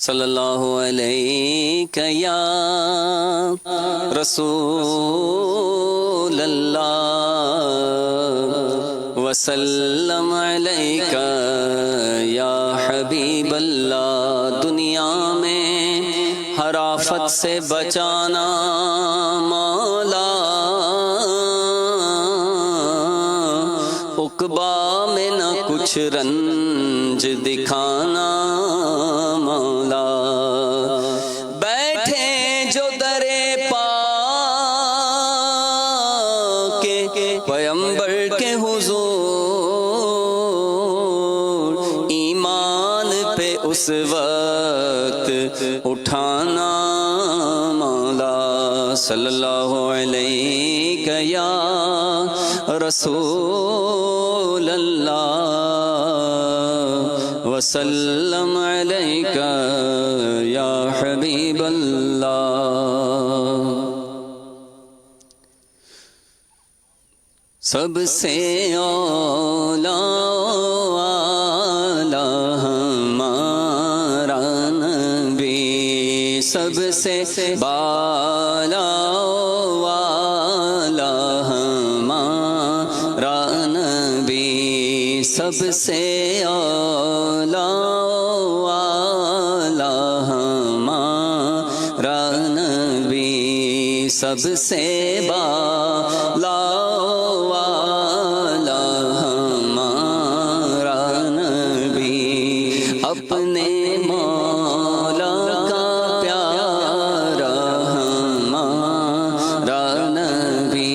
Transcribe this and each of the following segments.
صلی اللہ علیہ یا رسول اللہ وسلم علیہ یا حبیب اللہ۔ دنیا میں ہر آفت سے بچانا مولا، عقبہ میں نہ کچھ رنج دکھانا مولا۔ بیٹھے جو درے پاک کے پیغمبر کے حضور، ایمان پہ اس وقت اٹھانا مولا۔ صلی اللہ علیہ یا رسول اللہ وسلم علیہ یا حبیب اللہ۔ سب سے اولا ہمارا نبی، سب سے بالا والا ہمارا نبی، سب سے اولا والا ہمارا نبی، سب سے بالا والا ہمارا نبی، اپنے مولا کا پیارا ہمارا نبی،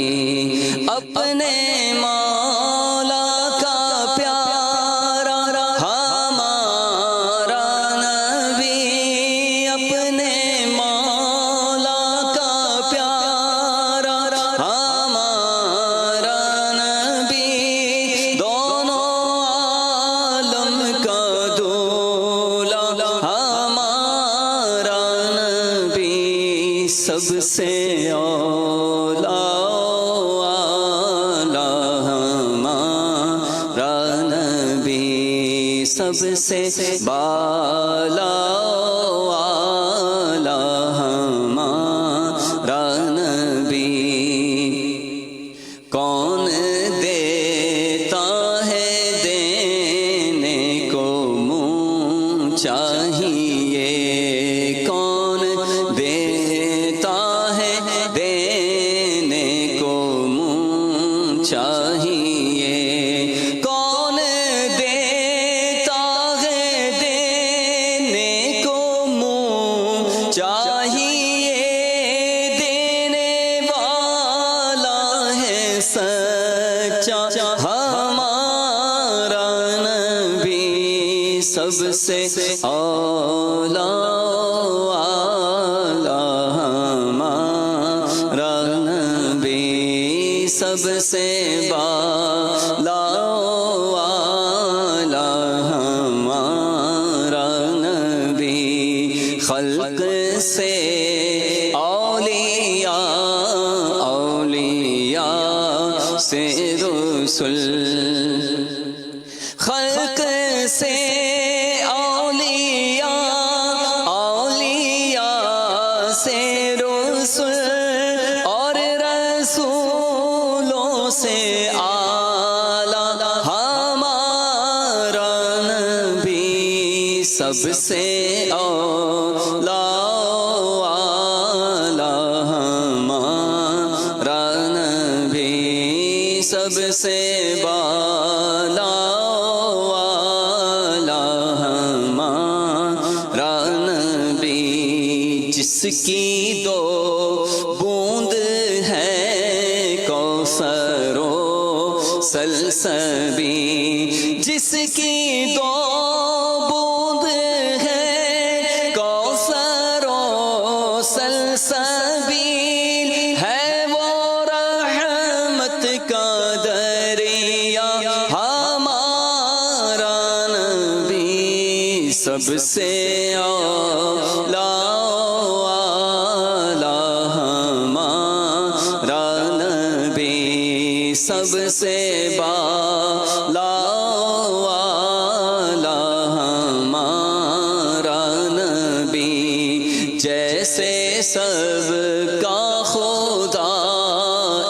اپنے مولا کا پیارا ہمارا نبی، اپنے مولا کا پیارا ہمارا نبی، دونوں عالم کا دولا ہمارا نبی، سب سے اولا والا ہمارا نبی، سب سے بالا والا ہمارا نبی۔ کون دیتا ہے دینے کو منہ چاہیے، کون دیتا ہے دینے کو منہ چاہیے، کون دیتا ہے دینے کو منہ چاہیے، دینے والا ہے سچا ہمارا نبی، سب سے اولا والا ہمارا نبی، سب سے بالا والا ہمارا نبی، خلق سے اولیاء، اولیاء سے رسل، خلق سے اولیاء، اولیاء سے رسل، اور رسولوں سے اعلیٰ ہمارا نبی، سب سے اولا والا ہمارا نبی، سب سے بالا والا ہمارا نبی، جس کی دو بوند ہے کوثر و سلسبی، جس کی دو بوند ہے کوثر و سلسبی، ہے وہ رحمت کا دریا ہمارا نبی، سب سے اولا والا ہمارا نبی، سب سے بالا والا ہمارا نبی۔ جیسے سب کا خدا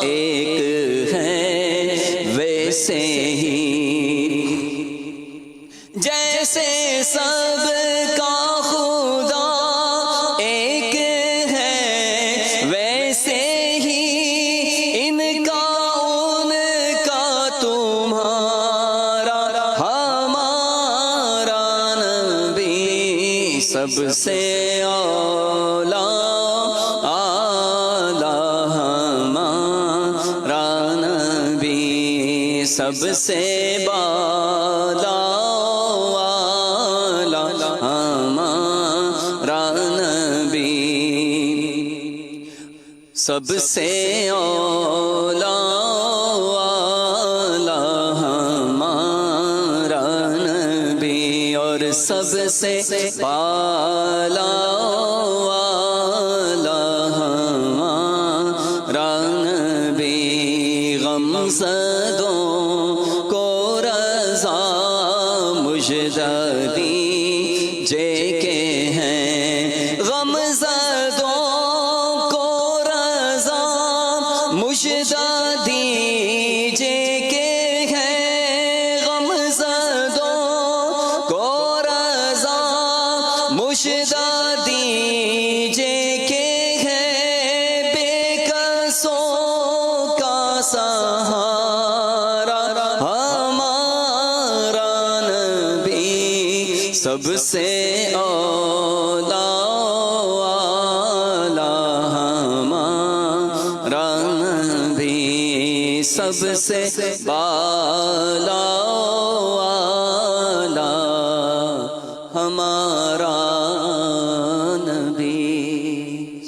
ایک ہے ویسے ہی، جیسے سب کا خدا ایک ہے ویسے ہی ان کا ان کا تمہارا ہمارا نبی سب سے اولا اعلیٰ ہمارا نبی سب سے بالا سب سے اولا اعلیٰ ہمارا نبی اور سب سے بالا اعلیٰ ہمارا نبی، غم زدوں کو رضا مژدہ دیجئے کہ ہیں، غم زدوں مژدہ دیجئے کہ ہے، غم زدوں کو رضا مژدہ دیجئے کہ ہے، بے کسوں کا سہارا ہمارا نبی سب سے اولا سب سے بالا اعلیٰ ہمارا نبی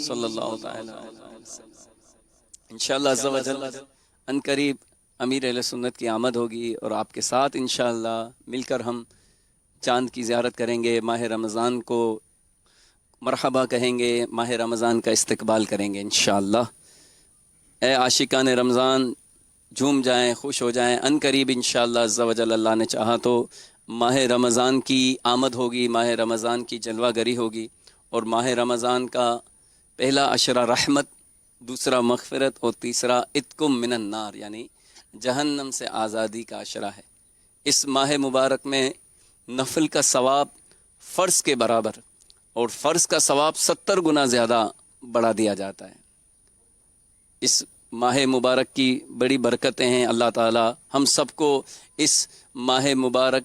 صلی اللہ تعالی علیہ وسلم۔ انشاءاللہ عز و جل ان قریب امیر اہل سنت کی آمد ہوگی اور آپ کے ساتھ انشاءاللہ مل کر ہم چاند کی زیارت کریں گے، ماہ رمضان کو مرحبا کہیں گے، ماہ رمضان کا استقبال کریں گے انشاءاللہ۔ اے عاشقان رمضان، جھوم جائیں، خوش ہو جائیں، ان قریب انشاءاللہ عز و جل اللہ نے چاہا تو ماہ رمضان کی آمد ہوگی، ماہ رمضان کی جلوہ گری ہوگی، اور ماہ رمضان کا پہلا عشرہ رحمت، دوسرا مغفرت، اور تیسرا اتقم من النار یعنی جہنم سے آزادی کا عشرہ ہے۔ اس ماہ مبارک میں نفل کا ثواب فرض کے برابر اور فرض کا ثواب 70 گنا زیادہ بڑھا دیا جاتا ہے۔ اس ماہ مبارک کی بڑی برکتیں ہیں، اللہ تعالی ہم سب کو اس ماہ مبارک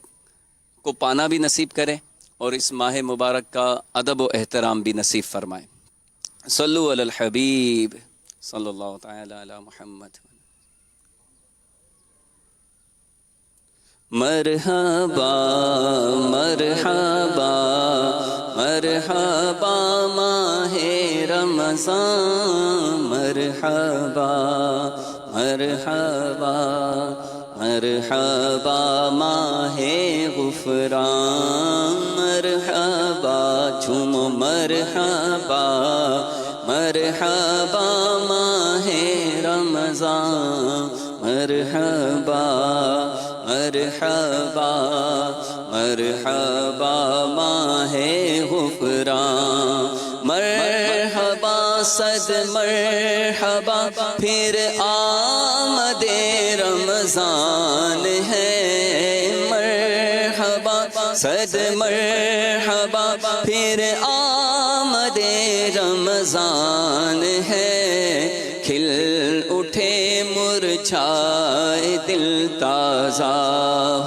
کو پانا بھی نصیب کرے اور اس ماہ مبارک کا ادب و احترام بھی نصیب فرمائے۔ صلو علی الحبیب صلی اللہ تعالی علی محمد۔ مرحبا مرحبا مرحبا ماہ رمضان، مرحبا مرحبا مرحبا ماہ غفران، مرحبا جھومو مرحبا مرحبا ماہ رمضان، مرحبا مرحبا مرحبا ماہ غفران، مرحبا صد مرحبا پھر آمد رمضان ہے، مرحبا صد مرحبا پھر آمد رمضان ہے، کھل اٹھے مرجھائے دل تازہ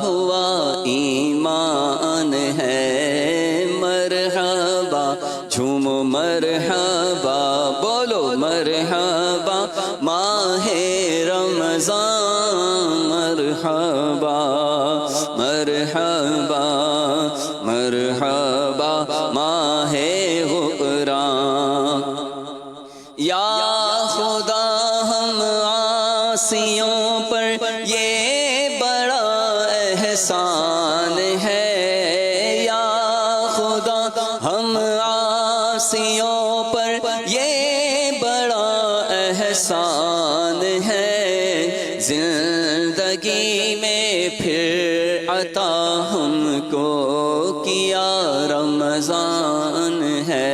ہوا ایمان ہے، مرحبا جھومو مرحبا بولو مرحبا ماہ رمضان، مرحبا مرحبا مرحبا ماہ غفران، یا خدا ہم عاصیوں پر یہ بڑا احسان ہے، یا خدا ہم عاصیوں پر یہ بڑا احسان ہے، زندگی میں پھر عطا ہم کو کیا رمضان ہے،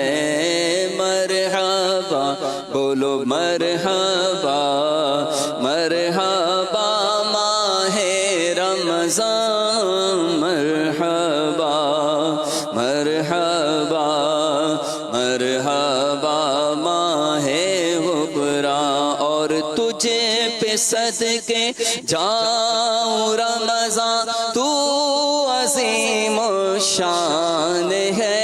مرحبا بولو مرحبا مرحبا ماہ رمضان مرحبا مرحبا مرحبا ماہ غفران اور تجھے پہ صدقے جاؤں رمضان تو عظیم شان ہے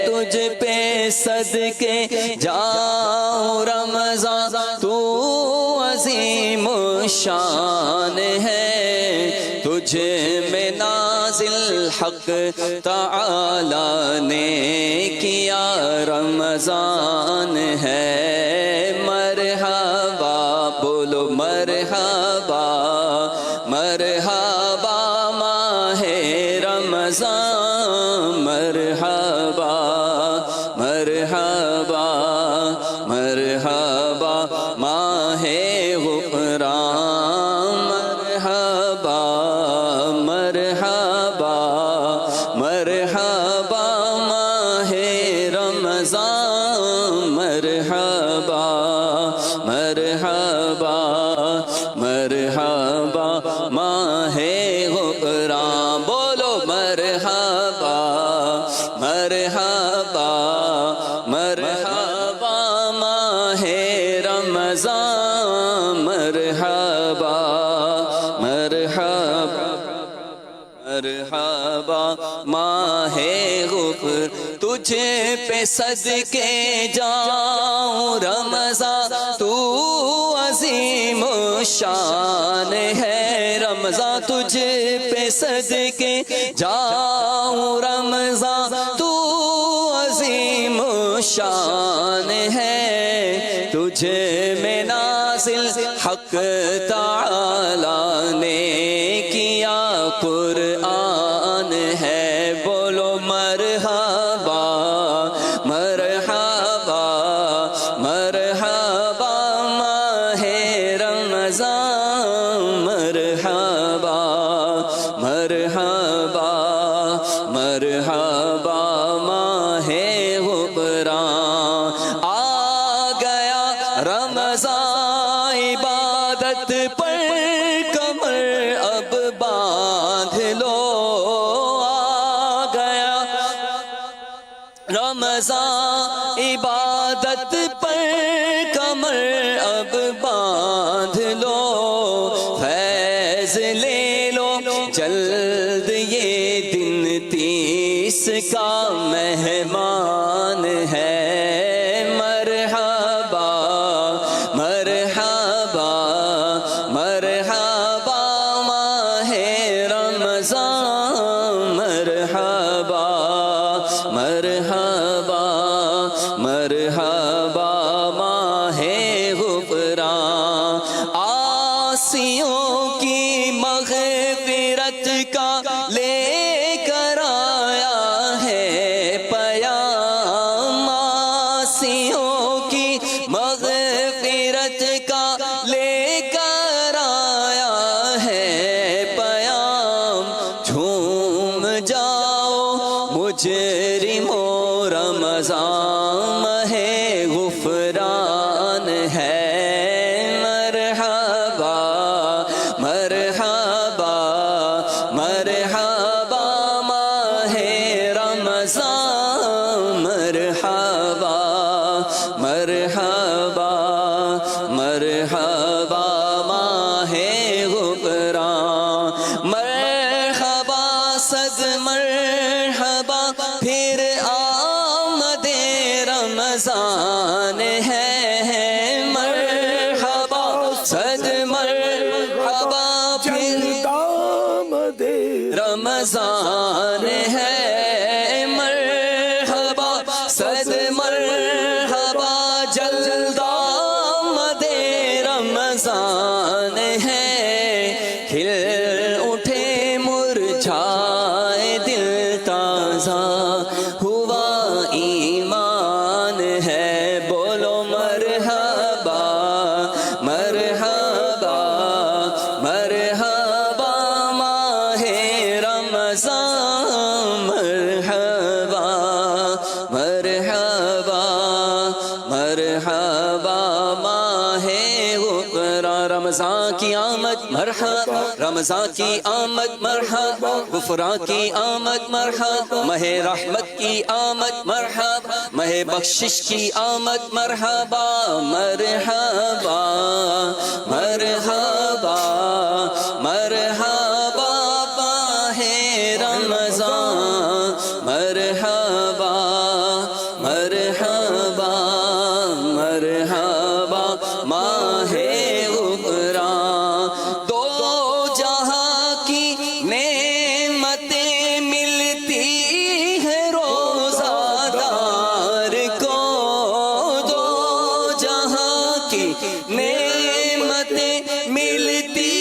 تجھ پہ صدقے جاؤں رمضان تو عظیم شان ہے تجھے میں نازل حق تعالی نے کیا رمضان ہے مرحبا بولو مرحبا مرحبا ماہ رمضان مرحبا مرحبا مرحبا ماہ غفران مرحبا مرحبا مرحبا ماہ رمضان مرحبا مرحبا مرحبا ماہ غفران بولو مرحبا مرحبا مرحبا ماہ رمضان مرحبا مرحبا مرحبا ماہ غفر تجھے پہ صدقے جاؤں رمضان تو عظیم شان ہے رمضان تجھے پہ صدقے جاؤں رمضان تو عظیم شان ہے تجھے میں نازل حق تعالی نے کیا قرآن ہے بولو مرحبا مرحبا مرحبا ماہ رمضان مرحبا مرحبا مرحبا ماہ غفران آ گیا رمضان عبادت پر کمر اب باندھ لو آ گیا رمضان عبادت پر کمر اب باندھ لو فیض لے لو جلد یہ دن 30 کا مہمان ہے مرحبا مرحبا مرحبا ماہ رمضان مرحبا مرحبا مرحبا ماہ غفران عاصیوں کی مغفرت کا لے کر آیا ہے پیام عاصیوں کی مغفرت کا لے کر آیا ہے پیام جھوم جاؤ مجرموں رمضان ماہ غفران ہے مرحبا مرحبا مرحبا ماہ رمضان مرحبا مرحبا مرحبا ماہ غفران مرحبا صد مرحبا پھر آمد رمضان ہے مرحبا صد مرحبا پھر آمد رمضان ہے مرحبا صد مرحبا جلد آمد رمضان ہے کھل اٹھے مرجھائے دل تازہ ہوا ایمان ہے بولو مرحبا مرحبا مرحبا ماہ رمضان مرحبا مرحبا مرحبا کی آمد مرحبا، رمضان کی آمد مرحبا، غفران کی آمد مرحبا، ماہ رحمت کی آمد مرحبا، ماہ بخشش کی آمد مرحبا، مرحبا مرحبا مرحبا ماہ رمضان، مرحبا مرحبا مرحبا ماہ غفران، دو جہاں کی نعمتیں ملتی ہے روزہ دار کو، دو جہاں کی نعمتیں ملتی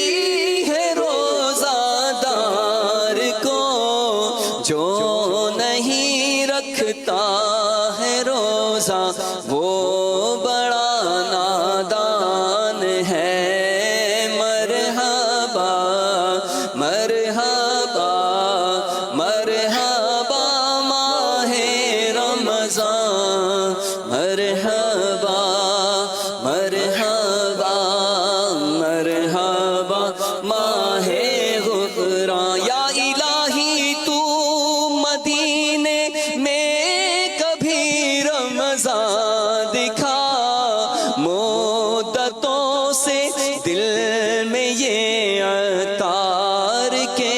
ہے روزہ دار کو، جو نہیں رکھتا ہے روزہ وہ بڑا نادان ہے، مرحبا مرحبا مرحبا ماہ رمضان، مرحبا مرحبا مرحبا ماہ غفران، یا الہی تو مدینے میں کبھی رمضان دکھا، مدتوں سے دل میں یہ عطار کے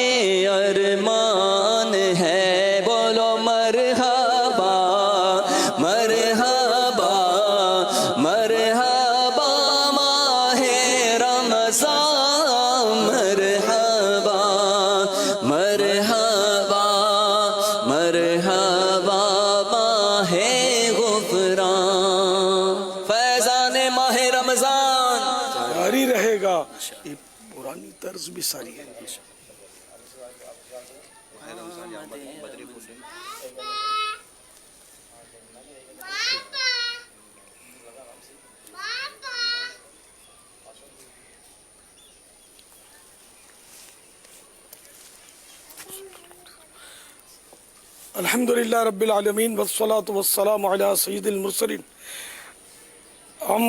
ارمان ہے، بولو مرحبا مرحبا مرحبا ماہ رمضان، مرحبا مرحبا مرحبا ماہ غفران، فیضان ماہ رمضان جاری رہے گا، یہ پرانی طرز بھی ساری ہے۔ الحمدللہ رب العالمین والصلاة والسلام علی سید المرسلین۔ ہم